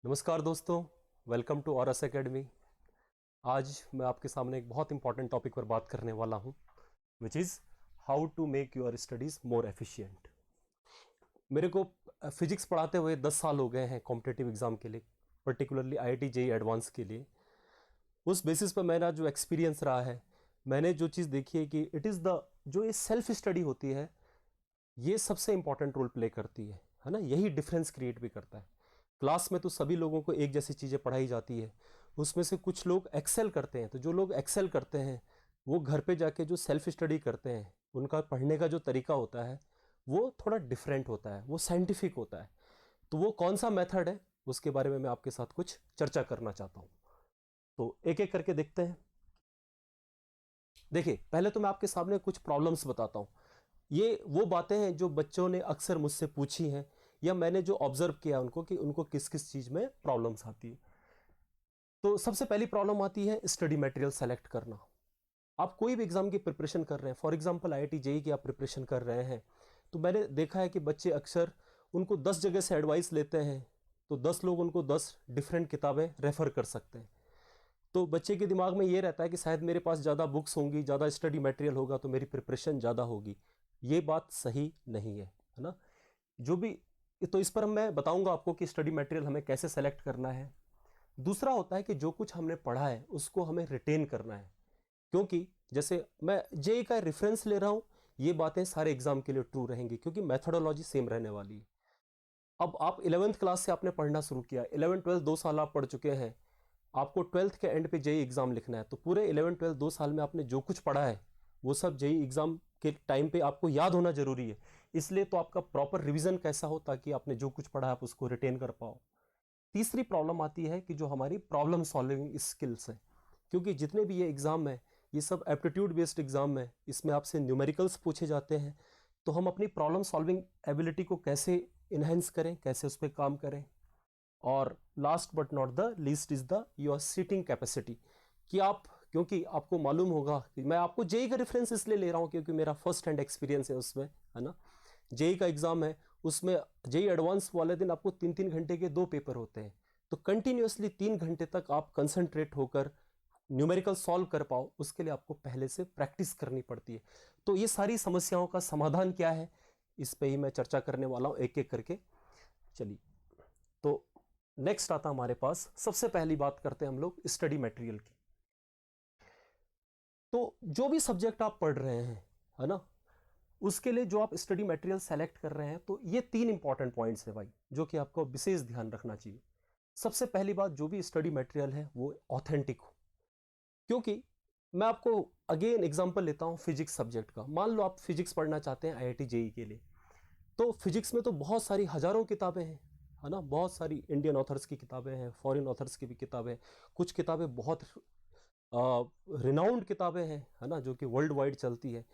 नमस्कार दोस्तों, welcome to Aurus academy. आज मैं आपके सामने एक बहुत इंपॉर्टेंट टॉपिक पर बात करने वाला हूं, which is how to make your studies more efficient. मेरे को फिजिक्स पढ़ाते हुए 10 साल हो गए हैं कॉम्पिटिटिव एग्जाम के लिए, पर्टिकुलरली आईआईटी जेईई एडवांस के लिए। उस बेसिस पर मेरा जो एक्सपीरियंस रहा है, मैंने जो चीज़ देखी है कि इट इज़ द जो ये सेल्फ स्टडी होती है, ये सबसे इंपॉर्टेंट रोल प्ले करती है ना। यही डिफरेंस क्रिएट भी करता है। क्लास में तो सभी लोगों को एक जैसी चीज़ें पढ़ाई जाती है, उसमें से कुछ लोग एक्सेल करते हैं। तो जो लोग एक्सेल करते हैं वो घर पे जाके जो सेल्फ स्टडी करते हैं, उनका पढ़ने का जो तरीका होता है वो थोड़ा डिफरेंट होता है, वो साइंटिफिक होता है। तो वो कौन सा मेथड है, उसके बारे में मैं आपके साथ कुछ चर्चा करना चाहता हूँ। तो एक एक करके देखते हैं। देखिए, पहले तो मैं आपके सामने कुछ प्रॉब्लम्स बताता हूँ। ये वो बातें हैं जो बच्चों ने अक्सर मुझसे पूछी हैं, या मैंने जो ऑब्जर्व किया उनको कि उनको किस किस चीज़ में प्रॉब्लम्स आती है। तो सबसे पहली प्रॉब्लम आती है स्टडी मटेरियल सेलेक्ट करना। आप कोई भी एग्जाम की प्रिपरेशन कर रहे हैं, फॉर एग्जांपल आईआईटी जेईई की आप प्रिपरेशन कर रहे हैं, तो मैंने देखा है कि बच्चे अक्सर उनको 10 जगह से एडवाइस लेते हैं, तो 10 लोग उनको 10 डिफरेंट किताबें रेफर कर सकते हैं। तो बच्चे के दिमाग में ये रहता है कि शायद मेरे पास ज़्यादा बुक्स होंगी, ज़्यादा स्टडी मटेरियल होगा तो मेरी प्रिपरेशन ज़्यादा होगी। ये बात सही नहीं है ना। जो भी, तो इस पर मैं बताऊंगा आपको कि स्टडी मटेरियल हमें कैसे सेलेक्ट करना है। दूसरा होता है कि जो कुछ हमने पढ़ा है उसको हमें रिटेन करना है, क्योंकि जैसे मैं जेई का रेफरेंस ले रहा हूं, ये बातें सारे एग्जाम के लिए ट्रू रहेंगी क्योंकि मेथोडोलॉजी सेम रहने वाली है। अब आप 11th क्लास से आपने पढ़ना शुरू किया, 11 12 2 साल आप पढ़ चुके हैं, आपको 12th के एंड पे जेई एग्जाम लिखना है, तो पूरे 11 12 2 साल में आपने जो कुछ पढ़ा है वो सब जेई एग्जाम के टाइम पे आपको याद होना जरूरी है। इसलिए तो आपका प्रॉपर रिवीजन कैसा हो ताकि आपने जो कुछ पढ़ा आप उसको रिटेन कर पाओ। तीसरी प्रॉब्लम आती है कि जो हमारी प्रॉब्लम सॉल्विंग स्किल्स है, क्योंकि जितने भी ये एग्जाम है ये सब एप्टीट्यूड बेस्ड एग्जाम है, इसमें आपसे न्यूमेरिकल्स पूछे जाते हैं। तो हम अपनी प्रॉब्लम सॉल्विंग एबिलिटी को कैसे इन्हेंस करें, कैसे उस पर काम करें। और last but not the least is the your seating capacity, कि आप, क्योंकि आपको मालूम होगा कि मैं आपको जेई का रेफरेंस इसलिए ले रहा हूं क्योंकि मेरा फर्स्ट हैंड एक्सपीरियंस है उसमें, है ना। जेई का एग्जाम है, उसमें जेई एडवांस वाले दिन आपको 3 3 घंटे के 2 पेपर होते हैं। तो कंटिन्यूअसली 3 घंटे तक आप कंसंट्रेट होकर न्यूमेरिकल सॉल्व कर पाओ, उसके लिए आपको पहले से प्रैक्टिस करनी पड़ती है। तो ये सारी समस्याओं का समाधान क्या है, इस पे ही मैं चर्चा करने वाला हूं एक एक करके। चलिए, तो नेक्स्ट आता हमारे पास, सबसे पहली बात करते हैं हम लोग स्टडी मटेरियल की। तो जो भी सब्जेक्ट आप पढ़ रहे हैं, है ना, उसके लिए जो आप स्टडी मटेरियल सेलेक्ट कर रहे हैं, तो ये 3 इंपॉर्टेंट पॉइंट्स है भाई, जो कि आपको विशेष ध्यान रखना चाहिए। सबसे पहली बात, जो भी स्टडी मटेरियल है वो ऑथेंटिक हो। क्योंकि मैं आपको अगेन एग्जांपल लेता हूं फिजिक्स सब्जेक्ट का। मान लो आप फिजिक्स पढ़ना चाहते हैं आईआईटी जेईई के लिए, तो फिजिक्स में तो बहुत सारी हजारों किताबें हैं, है ना। बहुत सारी इंडियन ऑथर्स की किताबें हैं, फॉरेन ऑथर्स की भी किताबें, कुछ किताबें बहुत रिनाउंड किताबें हैं, है ना, जो कि वर्ल्ड वाइड चलती है।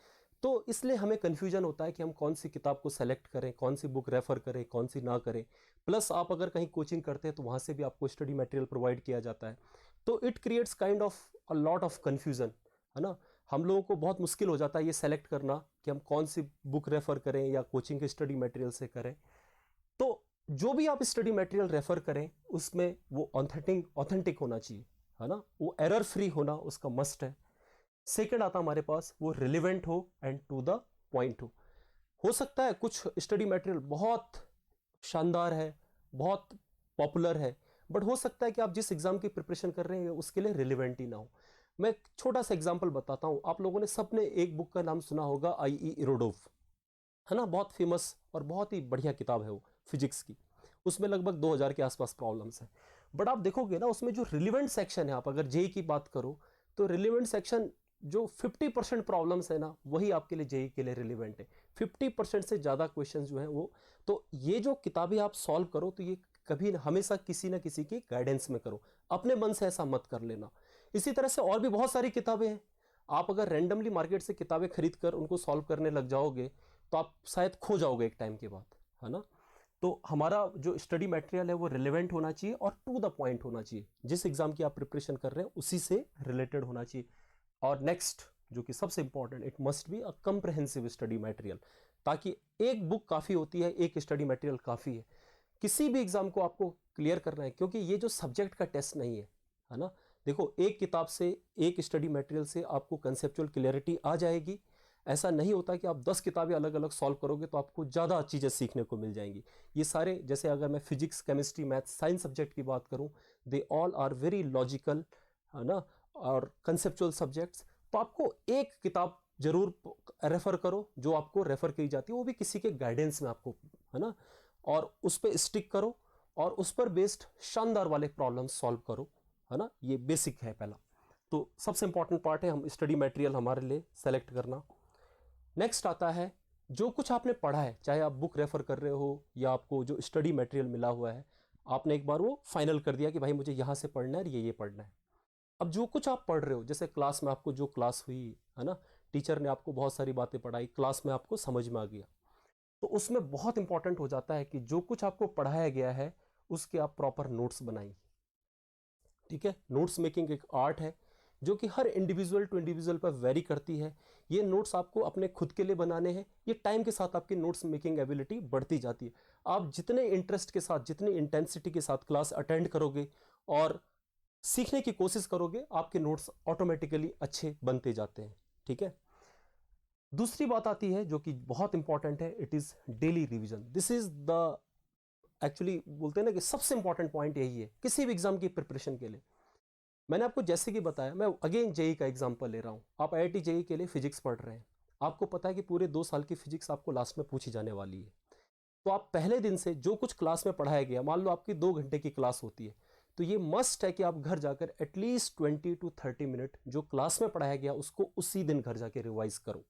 तो इसलिए हमें कन्फ्यूजन होता है कि हम कौन सी किताब को सेलेक्ट करें, कौन सी बुक रेफर करें, कौन सी ना करें। प्लस आप अगर कहीं कोचिंग करते हैं तो वहाँ से भी आपको स्टडी मटेरियल प्रोवाइड किया जाता है। तो it creates kind of a lot of confusion, है ना। हम लोगों को बहुत मुश्किल हो जाता है ये सेलेक्ट करना कि हम कौन सी बुक रेफर करें या कोचिंग के स्टडी मटेरियल से करें। तो जो भी आप स्टडी मटेरियल रेफर करें उसमें वो ऑथेंटिक ऑथेंटिक होना चाहिए, है ना, वो एरर फ्री होना उसका मस्ट है। सेकंड आता हमारे पास, वो रिलेवेंट हो एंड टू द पॉइंट हो सकता है कुछ स्टडी मटेरियल बहुत शानदार है, बहुत पॉपुलर है, बट हो सकता है कि आप जिस एग्जाम की प्रिपरेशन कर रहे हैं उसके लिए रिलेवेंट ही ना हो। मैं एक छोटा सा एग्जांपल बताता हूं। आप लोगों ने सबने एक बुक का नाम सुना होगा, आई इरोडोव, है ना। बहुत फेमस और बहुत ही बढ़िया किताब है वो फिजिक्स की। उसमें लगभग 2000 के आसपास प्रॉब्लम्स हैं। बट आप देखोगे ना, उसमें जो रिलेवेंट सेक्शन है, आप अगर जेई की बात करो तो रिलेवेंट सेक्शन जो 50% प्रॉब्लम्स है ना, वही आपके लिए जेई के लिए रिलेवेंट है। 50% से ज़्यादा क्वेश्चन जो हैं वो, तो ये जो किताबें आप सॉल्व करो तो ये कभी हमेशा किसी ना किसी की गाइडेंस में करो, अपने मन से ऐसा मत कर लेना। इसी तरह से और भी बहुत सारी किताबें हैं। आप अगर रैंडमली मार्केट से किताबें खरीद कर उनको सॉल्व करने लग जाओगे तो आप शायद खो जाओगे एक टाइम के बाद, है ना। तो हमारा जो स्टडी मटेरियल है वो रिलेवेंट होना चाहिए और टू द पॉइंट होना चाहिए, जिस एग्जाम की आप प्रिपरेशन कर रहे हैं उसी से रिलेटेड होना चाहिए। और नेक्स्ट, जो कि सबसे important, it must be a comprehensive study material, ताकि एक बुक काफ़ी होती है, एक स्टडी मटेरियल काफ़ी है। किसी भी एग्जाम को आपको क्लियर करना है, क्योंकि ये जो सब्जेक्ट का टेस्ट नहीं है ना। देखो, एक किताब से, एक स्टडी मटेरियल से आपको कंसेप्चुअल क्लियरिटी आ जाएगी। ऐसा नहीं होता कि आप 10 किताबें अलग अलग सॉल्व करोगे तो आपको ज़्यादा चीज़ें सीखने को मिल जाएंगी। ये सारे, जैसे अगर मैं physics, chemistry, math, science subject की बात करूं, they all are very logical, है ना, और कंसेप्चुअल सब्जेक्ट्स। तो आपको एक किताब जरूर रेफर करो जो आपको रेफर की जाती है, वो भी किसी के गाइडेंस में आपको, है ना, और उस पर स्टिक करो और उस पर बेस्ड शानदार वाले प्रॉब्लम सॉल्व करो, है ना। ये बेसिक है पहला। तो सबसे इंपॉर्टेंट पार्ट है हम स्टडी मटेरियल हमारे लिए सेलेक्ट करना। नेक्स्ट आता है जो कुछ आपने पढ़ा है, चाहे आप बुक रेफर कर रहे हो या आपको जो स्टडी मटेरियल मिला हुआ है, आपने एक बार वो फाइनल कर दिया कि भाई मुझे यहाँ से पढ़ना है, ये पढ़ना है। अब जो कुछ आप पढ़ रहे हो, जैसे क्लास में आपको जो क्लास हुई है ना, टीचर ने आपको बहुत सारी बातें पढ़ाई, क्लास में आपको समझ में आ गया, तो उसमें बहुत इंपॉर्टेंट हो जाता है कि जो कुछ आपको पढ़ाया गया है उसके आप प्रॉपर नोट्स बनाइए। ठीक है, नोट्स मेकिंग एक आर्ट है जो कि हर इंडिविजुअल टू इंडिविजुअल पर वेरी करती है। ये नोट्स आपको अपने खुद के लिए बनाने हैं। ये टाइम के साथ आपकी नोट्स मेकिंग एबिलिटी बढ़ती जाती है। आप जितने इंटरेस्ट के साथ, जितनी इंटेंसिटी के साथ क्लास अटेंड करोगे और सीखने की कोशिश करोगे, आपके नोट्स ऑटोमेटिकली अच्छे बनते जाते हैं। ठीक है, दूसरी बात आती है जो कि बहुत इंपॉर्टेंट है, it is daily revision. This is the, actually बोलते हैं ना कि सबसे इंपॉर्टेंट पॉइंट यही है किसी भी एग्जाम की प्रिपरेशन के लिए। मैंने आपको जैसे कि बताया, मैं अगेन जेई का एग्जांपल ले रहा हूं। आप आईआईटी जेई के लिए फिजिक्स पढ़ रहे हैं, आपको पता है कि पूरे 2 साल की फिजिक्स आपको लास्ट में पूछी जाने वाली है। तो आप पहले दिन से जो कुछ क्लास में पढ़ाया गया, मान लो आपकी 2 घंटे की क्लास होती है, तो ये मस्ट है कि आप घर जाकर एटलीस्ट 20 to 30 मिनट जो क्लास में पढ़ाया गया उसको उसी दिन घर जाके रिवाइज करो,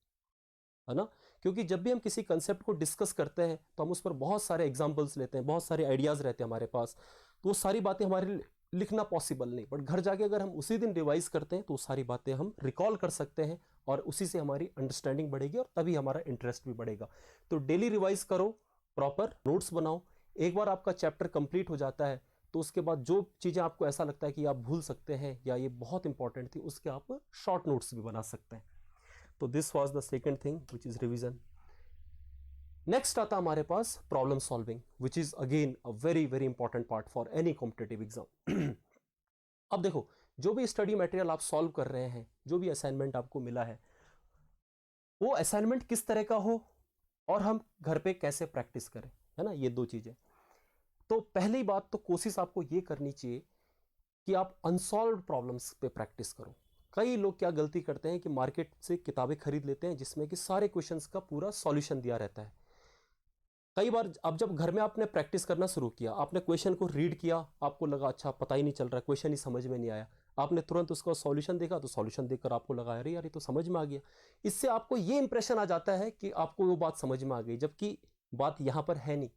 है ना। क्योंकि जब भी हम किसी कंसेप्ट को डिस्कस करते हैं तो हम उस पर बहुत सारे एग्जांपल्स लेते हैं, बहुत सारे आइडियाज रहते हैं हमारे पास, तो वो सारी बातें हमारे लिखना पॉसिबल नहीं, बट घर जाके अगर हम उसी दिन रिवाइज करते हैं तो सारी बातें हम रिकॉल कर सकते हैं और उसी से हमारी अंडरस्टैंडिंग बढ़ेगी और तभी हमारा इंटरेस्ट भी बढ़ेगा। तो डेली रिवाइज करो, प्रॉपर नोट्स बनाओ। एक बार आपका चैप्टर कंप्लीट हो जाता है तो उसके बाद जो चीज़ें आपको ऐसा लगता है कि आप भूल सकते हैं या ये बहुत इंपॉर्टेंट थी, उसके आप शॉर्ट नोट्स भी बना सकते हैं। तो this was the second thing which is revision. Next आता हमारे पास problem solving, which is again a very very important part for any competitive exam. अब देखो, जो भी स्टडी मटेरियल आप सॉल्व कर रहे हैं, जो भी असाइनमेंट आपको मिला है, वो असाइनमेंट किस तरह का हो और हम घर पे कैसे प्रैक्टिस करें, है ना, ये 2 चीजें। तो पहली बात तो कोशिश आपको ये करनी चाहिए कि आप अनसॉल्व्ड प्रॉब्लम्स पे प्रैक्टिस करो। कई लोग क्या गलती करते हैं कि मार्केट से किताबें खरीद लेते हैं जिसमें कि सारे क्वेश्चंस का पूरा सॉल्यूशन दिया रहता है। कई बार अब जब घर में आपने प्रैक्टिस करना शुरू किया, आपने क्वेश्चन को रीड किया, आपको लगा अच्छा पता ही नहीं चल रहा, क्वेश्चन ही समझ में नहीं आया, आपने तुरंत उसका सॉल्यूशन देखा तो सॉल्यूशन देखकर आपको लगा अरे यार ये तो समझ में आ गया। इससे आपको ये इंप्रेशन आ जाता है कि आपको वो बात समझ में आ गई, जबकि बात यहाँ पर है नहीं।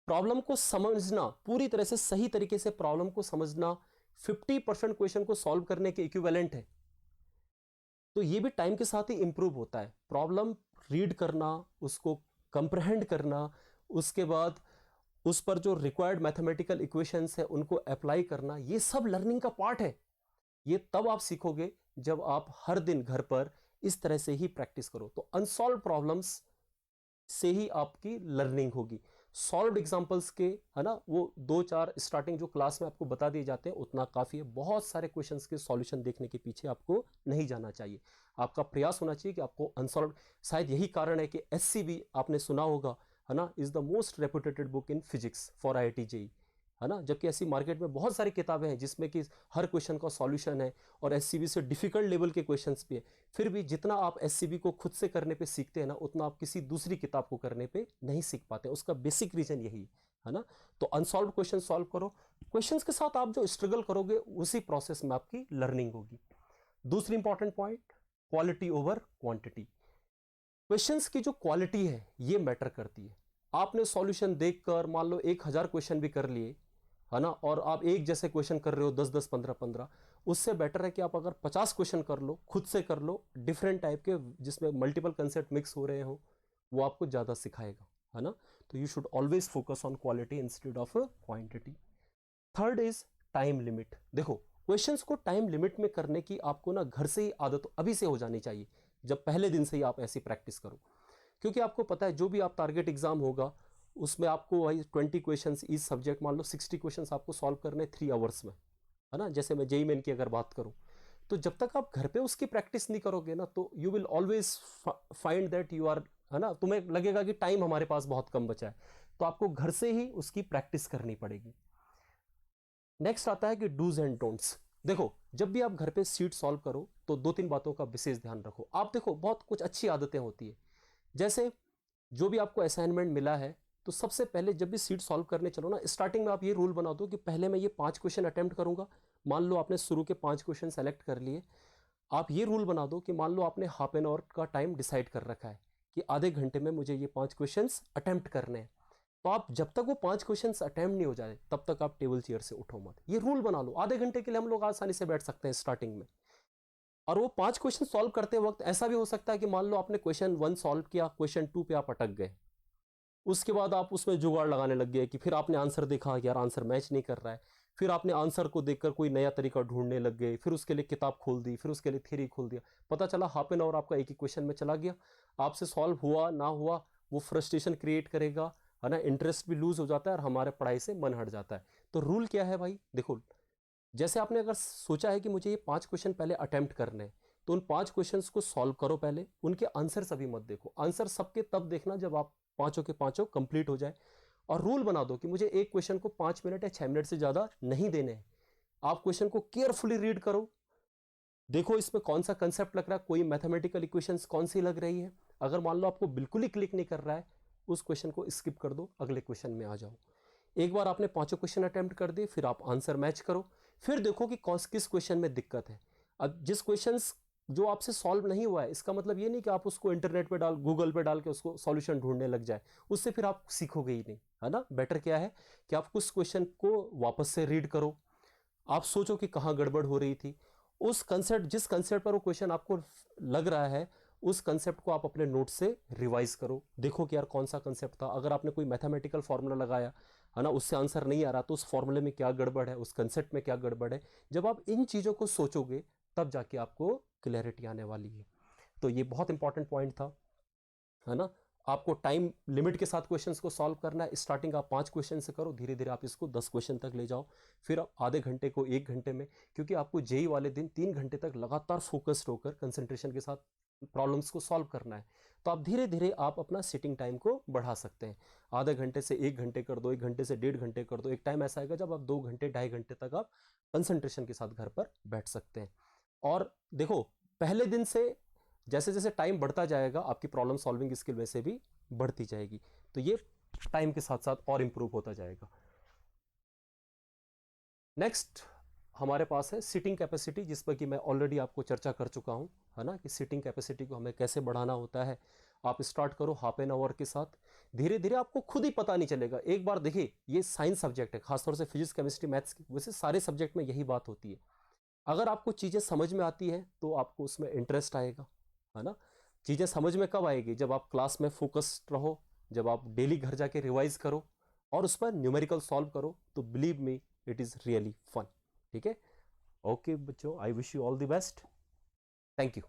प्रॉब्लम को समझना, पूरी तरह से सही तरीके से प्रॉब्लम को समझना 50% क्वेश्चन को सॉल्व करने के इक्विवेलेंट है। तो ये भी टाइम के साथ ही इंप्रूव होता है। प्रॉब्लम रीड करना, उसको कंप्रहेंड करना, उसके बाद उस पर जो रिक्वायर्ड मैथमेटिकल इक्वेशंस है उनको अप्लाई करना, ये सब लर्निंग का पार्ट है। ये तब आप सीखोगे जब आप हर दिन घर पर इस तरह से ही प्रैक्टिस करो। तो अनसॉल्व प्रॉब्लम्स से ही आपकी लर्निंग होगी। सॉल्व्ड एग्जांपल्स के, है ना, वो 2-4 स्टार्टिंग जो क्लास में आपको बता दिए जाते हैं उतना काफी है। बहुत सारे क्वेश्चंस के सॉल्यूशन देखने के पीछे आपको नहीं जाना चाहिए। आपका प्रयास होना चाहिए कि आपको अनसॉल्व्ड, शायद यही कारण है कि एससीबी आपने सुना होगा, है ना, is the most reputed book in physics for IIT JEE, है ना। जबकि ऐसी मार्केट में बहुत सारी किताबें हैं जिसमें कि हर क्वेश्चन का सॉल्यूशन है और एससीबी से डिफिकल्ट लेवल के क्वेश्चंस भी है। फिर भी जितना आप एससीबी को खुद से करने पे सीखते हैं ना, उतना आप किसी दूसरी किताब को करने पे नहीं सीख पाते। उसका बेसिक रीजन यही है ना। तो अनसॉल्व क्वेश्चन सॉल्व करो, क्वेश्चंस के साथ आप जो स्ट्रगल करोगे उसी प्रोसेस में आपकी लर्निंग होगी। दूसरी important point, quality over quantity. Questions की जो क्वालिटी है ये मैटर करती है। आपने सॉल्यूशन देखकर मान लो 1000 क्वेश्चन भी कर लिए, है ना, और आप एक जैसे क्वेश्चन कर रहे हो 10-10, 15-15, उससे बेटर है कि आप अगर 50 क्वेश्चन कर लो, खुद से कर लो, डिफरेंट टाइप के जिसमें मल्टीपल कंसेप्ट मिक्स हो रहे हो, वो आपको ज़्यादा सिखाएगा, है ना। तो you should always focus on quality instead of quantity. Third is time limit. देखो, क्वेश्चंस को टाइम लिमिट में करने की आपको ना घर से ही आदत अभी से हो जानी चाहिए, जब पहले दिन से ही आप ऐसी प्रैक्टिस करो। क्योंकि आपको पता है जो भी आप टारगेट एग्जाम होगा उसमें आपको वही 20 क्वेश्चंस इस सब्जेक्ट, मान लो 60 क्वेश्चंस आपको सॉल्व करने 3 आवर्स में, है ना। जैसे मैं जेई मेन की अगर बात करूं, तो जब तक आप घर पे उसकी प्रैक्टिस नहीं करोगे ना, तो you will always find that you are, है ना, तुम्हें लगेगा कि टाइम हमारे पास बहुत कम बचा है। तो आपको घर से ही उसकी प्रैक्टिस करनी पड़ेगी। नेक्स्ट आता है कि डूज एंड डोंट्स। देखो, जब भी आप घर पे सीट सॉल्व करो तो 2-3 बातों का विशेष ध्यान रखो। आप देखो, बहुत कुछ अच्छी आदतें होती है, जैसे जो भी आपको असाइनमेंट मिला है, तो सबसे पहले जब भी सीट सॉल्व करने चलो ना, स्टार्टिंग में आप ये रूल बना दो कि पहले मैं ये 5 क्वेश्चन अटेम्प्ट करूंगा। मान लो आपने शुरू के 5 क्वेश्चन सेलेक्ट कर लिए, आप ये रूल बना दो कि मान लो आपने हाफ एन आवर का टाइम डिसाइड कर रखा है कि आधे घंटे में मुझे ये 5 क्वेश्चंस अटेम्प्ट करने हैं। तो आप जब तक वो 5 क्वेश्चंस अटेम्प्ट नहीं हो जाए तब तक आप टेबल चेयर से उठो मत। ये रूल बना लो, आधे घंटे के लिए हम लोग आसानी से बैठ सकते हैं स्टार्टिंग में। और वो 5 क्वेश्चन सॉल्व करते वक्त ऐसा भी हो सकता है कि मान लो आपने क्वेश्चन 1 सॉल्व किया, क्वेश्चन 2 पे आप अटक गए, उसके बाद आप उसमें जुगाड़ लगाने लग गए कि फिर आपने आंसर देखा यार आंसर मैच नहीं कर रहा है, फिर आपने आंसर को देखकर कोई नया तरीका ढूंढने लग गए, फिर उसके लिए किताब खोल दी, फिर उसके लिए थ्योरी खोल दिया, पता चला हाफ एन आवर आपका एक ही क्वेश्चन में चला गया, आपसे सॉल्व हुआ ना हुआ, वो फ्रस्ट्रेशन क्रिएट करेगा, है ना, इंटरेस्ट भी लूज हो जाता है और हमारे पढ़ाई से मन हट जाता है। तो रूल क्या है भाई, देखो, जैसे आपने अगर सोचा है कि मुझे ये 5 क्वेश्चन पहले अटेम्प्ट करने हैं, तो उन 5 क्वेश्चंस को सॉल्व करो पहले, उनके आंसर सभी मत देखो, आंसर सबके तब देखना जब आप पांचों के पांचों कंप्लीट हो जाए। और रूल बना दो कि मुझे एक क्वेश्चन को 5 मिनट या 6 मिनट से ज्यादा नहीं देने हैं। आप क्वेश्चन को केयरफुली रीड करो, देखो इसमें कौन सा कंसेप्ट लग रहा है, कोई मैथमेटिकल इक्वेशंस कौन सी लग रही है। अगर मान लो आपको बिल्कुल ही क्लिक नहीं कर रहा है, उस क्वेश्चन को स्किप कर दो, अगले क्वेश्चन में आ जाओ। एक बार आपने 5 क्वेश्चन अटेम्प्ट कर दिए, फिर आप आंसर मैच करो, फिर देखो कि किस क्वेश्चन में दिक्कत है। अब जिस क्वेश्चन जो आपसे सॉल्व नहीं हुआ है, इसका मतलब ये नहीं कि आप उसको इंटरनेट पे डाल, गूगल पे डाल के उसको सॉल्यूशन ढूंढने लग जाए, उससे फिर आप सीखोगे ही नहीं, है ना। बेटर क्या है कि आप उस क्वेश्चन को वापस से रीड करो, आप सोचो कि कहाँ गड़बड़ हो रही थी, उस कंसेप्ट, जिस कंसेप्ट पर वो क्वेश्चन आपको लग रहा है, उस कंसेप्ट को आप अपने नोट से रिवाइज करो, देखो कि यार कौन सा कंसेप्ट था। अगर आपने कोई मैथमेटिकल फॉर्मूला लगाया, है ना, उससे आंसर नहीं आ रहा, तो उस फॉर्मूले में क्या गड़बड़ है, उस कंसेप्ट में क्या गड़बड़ है। जब आप इन चीज़ों को सोचोगे तब जाके आपको क्लैरिटी आने वाली है। तो ये बहुत इंपॉर्टेंट पॉइंट था, है ना। आपको टाइम लिमिट के साथ क्वेश्चंस को सॉल्व करना है। स्टार्टिंग आप 5 क्वेश्चन से करो, धीरे धीरे आप इसको 10 क्वेश्चन तक ले जाओ, फिर आप आधे घंटे को 1 घंटे में, क्योंकि आपको जेई वाले दिन 3 घंटे तक लगातार फोकस्ड होकर कंसंट्रेशन के साथ प्रॉब्लम्स को सॉल्व करना है। तो आप धीरे धीरे आप अपना सिटिंग टाइम को बढ़ा सकते हैं, आधे घंटे से 1 घंटे कर दो, 1 घंटे से 1.5 घंटे कर दो। एक टाइम ऐसा आएगा जब आप 2 घंटे 2.5 घंटे तक आप कंसंट्रेशन के साथ घर पर बैठ सकते हैं। और देखो, पहले दिन से जैसे जैसे टाइम बढ़ता जाएगा, आपकी प्रॉब्लम सॉल्विंग स्किल वैसे भी बढ़ती जाएगी, तो ये टाइम के साथ साथ और इंप्रूव होता जाएगा। नेक्स्ट हमारे पास है सिटिंग कैपेसिटी, जिस पर कि मैं ऑलरेडी आपको चर्चा कर चुका हूं, है ना, कि सिटिंग कैपेसिटी को हमें कैसे बढ़ाना होता है। आप स्टार्ट करो हाफ एन आवर के साथ, धीरे धीरे आपको खुद ही पता नहीं चलेगा। एक बार देखिए, ये साइंस सब्जेक्ट है, खासतौर से फिजिक्स केमिस्ट्री मैथ्स की, वैसे सारे सब्जेक्ट में यही बात होती है। अगर आपको चीज़ें समझ में आती है तो आपको उसमें इंटरेस्ट आएगा, है ना। चीज़ें समझ में कब आएगी, जब आप क्लास में फोकस्ड रहो, जब आप डेली घर जाके रिवाइज करो और उस पर न्यूमेरिकल सॉल्व करो, तो believe me it is really fun. ठीक है, ओके बच्चों, I wish you all the best, thank you.